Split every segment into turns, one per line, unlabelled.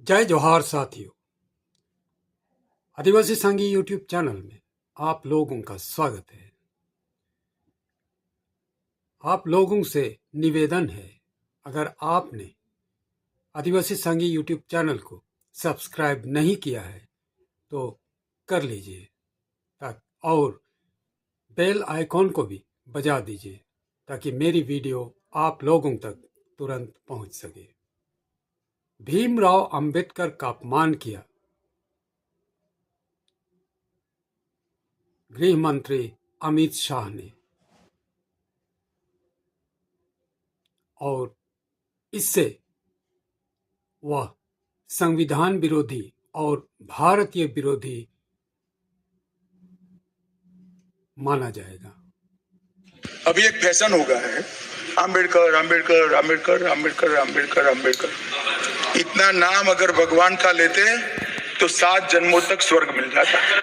जय जोहार साथियों। आदिवासी संघी यूट्यूब चैनल में आप लोगों का स्वागत है। आप लोगों से निवेदन है, अगर आपने आदिवासी संघी यूट्यूब चैनल को सब्सक्राइब नहीं किया है तो कर लीजिए और बेल आइकॉन को भी बजा दीजिए ताकि मेरी वीडियो आप लोगों तक तुरंत पहुंच सके। भीमराव अंबेडकर का अपमान किया, गृह मंत्री अमित शाह ने, और इससे वह संविधान विरोधी और भारतीय विरोधी माना जाएगा।
अभी एक फैशन हो गया है, अंबेडकर अंबेडकर अंबेडकर अंबेडकर अंबेडकर अंबेडकर। इतना नाम अगर भगवान का लेते तो 7 जन्मों तक स्वर्ग मिल जाता।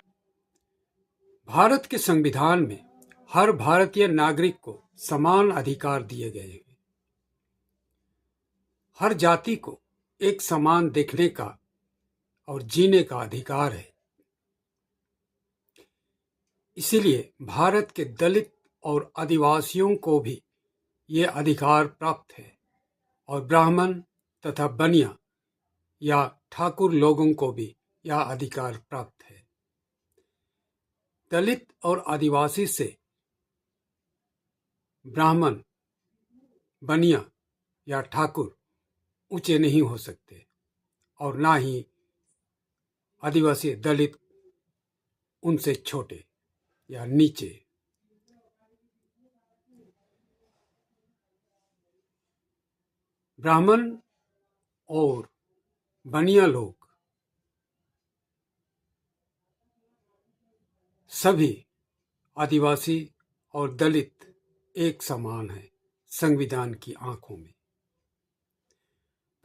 भारत के संविधान में हर भारतीय नागरिक को समान अधिकार दिए गए हैं। हर जाति को एक समान देखने का और जीने का अधिकार है। इसीलिए भारत के दलित और आदिवासियों को भी ये अधिकार प्राप्त है और ब्राह्मण तथा बनिया या ठाकुर लोगों को भी यह अधिकार प्राप्त है। दलित और आदिवासी से ब्राह्मण, बनिया या ठाकुर ऊंचे नहीं हो सकते और ना ही आदिवासी दलित उनसे छोटे या नीचे। ब्राह्मण और बनिया लोग सभी आदिवासी और दलित एक समान है संविधान की आंखों में।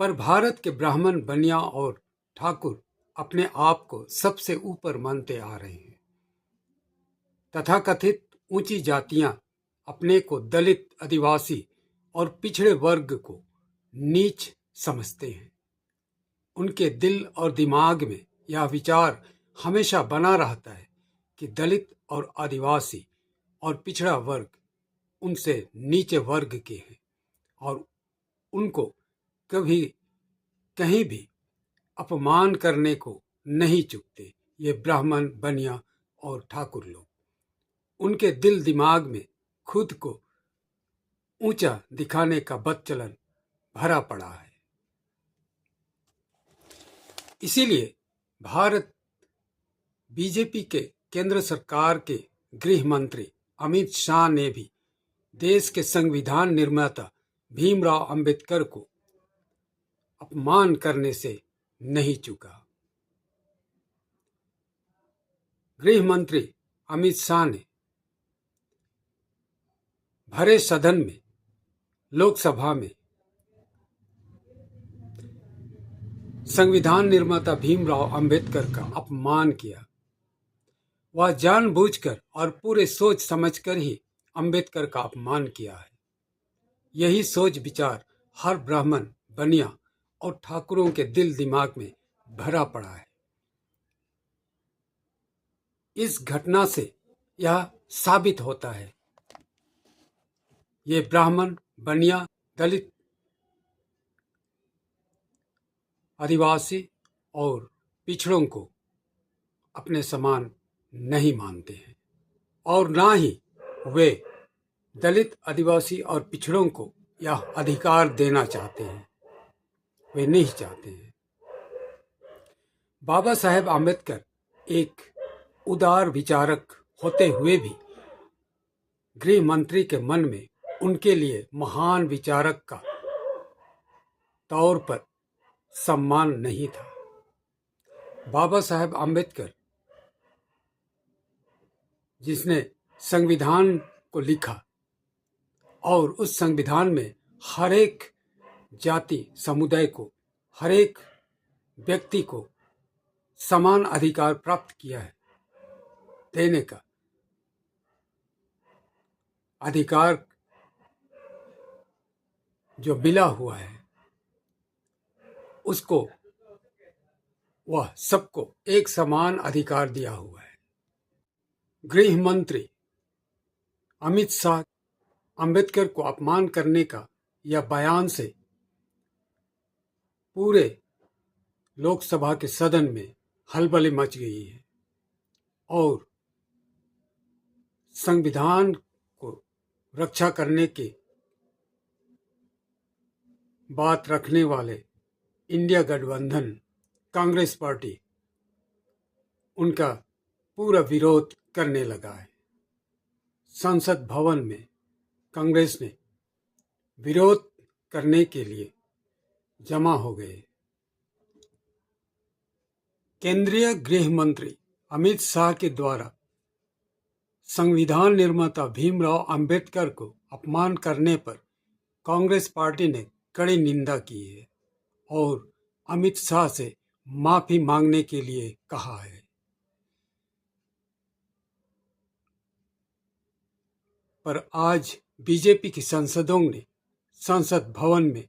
पर भारत के ब्राह्मण, बनिया और ठाकुर अपने आप को सबसे ऊपर मानते आ रहे हैं। तथाकथित ऊंची जातियां अपने को दलित, आदिवासी और पिछड़े वर्ग को नीच समझते हैं। उनके दिल और दिमाग में यह विचार हमेशा बना रहता है कि दलित और आदिवासी और पिछड़ा वर्ग उनसे नीचे वर्ग के हैं और उनको कभी कहीं भी अपमान करने को नहीं चूकते। ये ब्राह्मण, बनिया और ठाकुर लोग, उनके दिल दिमाग में खुद को ऊंचा दिखाने का बदचलन भरा पड़ा है। इसीलिए भारत बीजेपी के केंद्र सरकार के गृह मंत्री अमित शाह ने भी देश के संविधान निर्माता भीमराव अंबेडकर को अपमान करने से नहीं चूका। गृह मंत्री अमित शाह ने भरे सदन में, लोकसभा में, संविधान निर्माता भीमराव अंबेडकर का अपमान किया। वह जानबूझकर और पूरे सोच समझकर ही अंबेडकर का अपमान किया है। यही सोच विचार हर ब्राह्मण, बनिया और ठाकुरों के दिल दिमाग में भरा पड़ा है। इस घटना से यह साबित होता है ये ब्राह्मण, बनिया, दलित, आदिवासी और पिछड़ों को अपने समान नहीं मानते हैं और ना ही वे दलित, आदिवासी और पिछड़ों को यह अधिकार देना चाहते हैं। वे नहीं चाहते हैं। बाबा साहेब आम्बेडकर एक उदार विचारक होते हुए भी गृह मंत्री के मन में उनके लिए महान विचारक का तौर पर सम्मान नहीं था। बाबा साहेब आम्बेडकर जिसने संविधान को लिखा और उस संविधान में हर एक जाति समुदाय को, हर एक व्यक्ति को समान अधिकार प्राप्त किया है, देने का अधिकार जो मिला हुआ है, उसको वह सबको एक समान अधिकार दिया हुआ है। गृह मंत्री अमित शाह अंबेडकर को अपमान करने का यह बयान से पूरे लोकसभा के सदन में हलबली मच गई है और संविधान को रक्षा करने की बात रखने वाले इंडिया गठबंधन कांग्रेस पार्टी उनका पूरा विरोध करने लगा है। संसद भवन में कांग्रेस ने विरोध करने के लिए जमा हो गए। केंद्रीय गृह मंत्री अमित शाह के द्वारा संविधान निर्माता भीमराव अंबेडकर को अपमान करने पर कांग्रेस पार्टी ने कड़ी निंदा की है और अमित शाह से माफी मांगने के लिए कहा है। पर आज बीजेपी के सांसदों ने संसद भवन में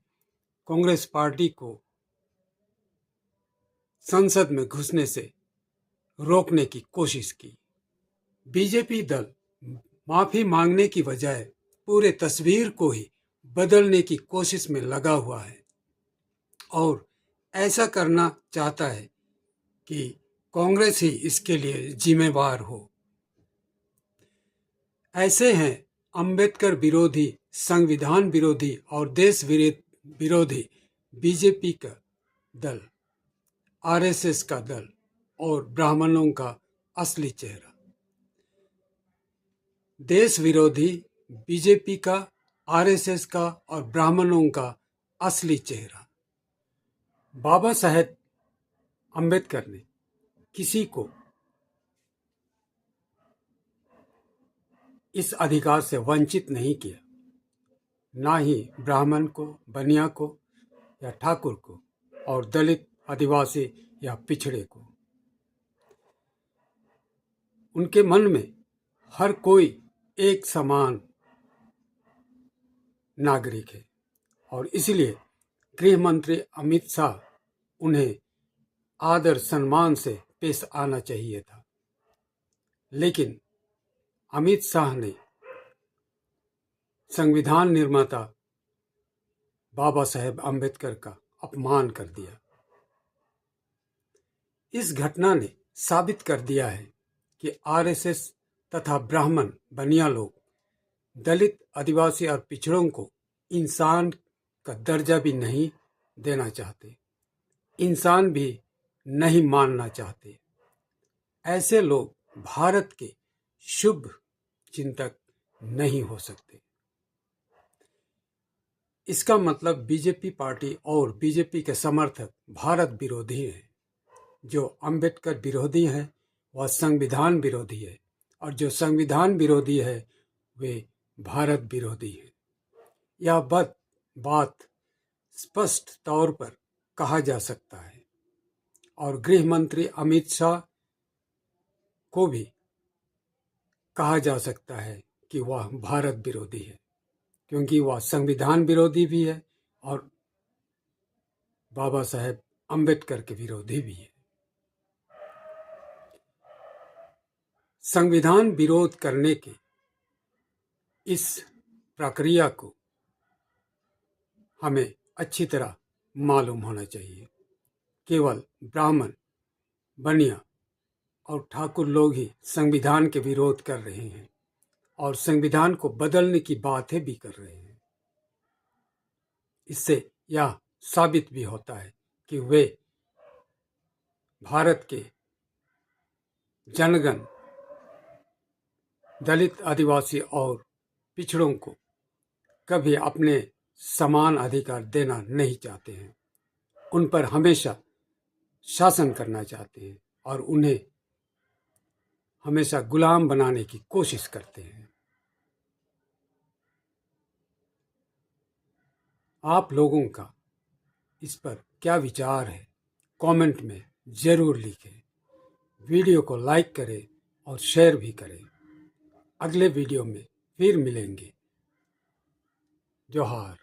कांग्रेस पार्टी को संसद में घुसने से रोकने की कोशिश की। बीजेपी दल माफी मांगने की बजाय पूरे तस्वीर को ही बदलने की कोशिश में लगा हुआ है और ऐसा करना चाहता है कि कांग्रेस ही इसके लिए जिम्मेवार हो। ऐसे हैं अंबेडकर विरोधी, संविधान विरोधी और देश विरोधी बीजेपी का दल, आरएसएस का दल और ब्राह्मणों का असली चेहरा। देश विरोधी बीजेपी का, आरएसएस का और ब्राह्मणों का असली चेहरा। बाबा साहेब अंबेडकर ने किसी को इस अधिकार से वंचित नहीं किया, ना ही ब्राह्मण को, बनिया को या ठाकुर को और दलित, आदिवासी या पिछड़े को। उनके मन में हर कोई एक समान नागरिक है और इसलिए गृह मंत्री अमित शाह उन्हें आदर सम्मान से पेश आना चाहिए था। लेकिन अमित शाह ने संविधान निर्माता बाबा साहेब अंबेडकर का अपमान कर दिया। इस घटना ने साबित कर दिया है कि आरएसएस तथा ब्राह्मण, बनिया लोग दलित, आदिवासी और पिछड़ों को इंसान का दर्जा भी नहीं देना चाहते, इंसान भी नहीं मानना चाहते। ऐसे लोग भारत के शुभ चिंतक नहीं हो सकते। इसका मतलब बीजेपी पार्टी और बीजेपी के समर्थक भारत विरोधी हैं। जो अंबेडकर विरोधी हैं वह संविधान विरोधी है और जो संविधान विरोधी है वे भारत विरोधी है। यह बात स्पष्ट तौर पर कहा जा सकता है और गृह मंत्री अमित शाह को भी कहा जा सकता है कि वह भारत विरोधी है, क्योंकि वह संविधान विरोधी भी है और बाबा साहेब अंबेडकर के विरोधी भी है। संविधान विरोध करने के इस प्रक्रिया को हमें अच्छी तरह मालूम होना चाहिए। केवल ब्राह्मण, बनिया और ठाकुर लोग ही संविधान के विरोध कर रहे हैं और संविधान को बदलने की बातें भी कर रहे हैं। इससे यह साबित भी होता है कि वे भारत के जनगण, दलित, आदिवासी और पिछड़ों को कभी अपने समान अधिकार देना नहीं चाहते हैं। उन पर हमेशा शासन करना चाहते हैं और उन्हें हमेशा गुलाम बनाने की कोशिश करते हैं। आप लोगों का इस पर क्या विचार है, कमेंट में ज़रूर लिखें। वीडियो को लाइक करें और शेयर भी करें। अगले वीडियो में फिर मिलेंगे। जोहार।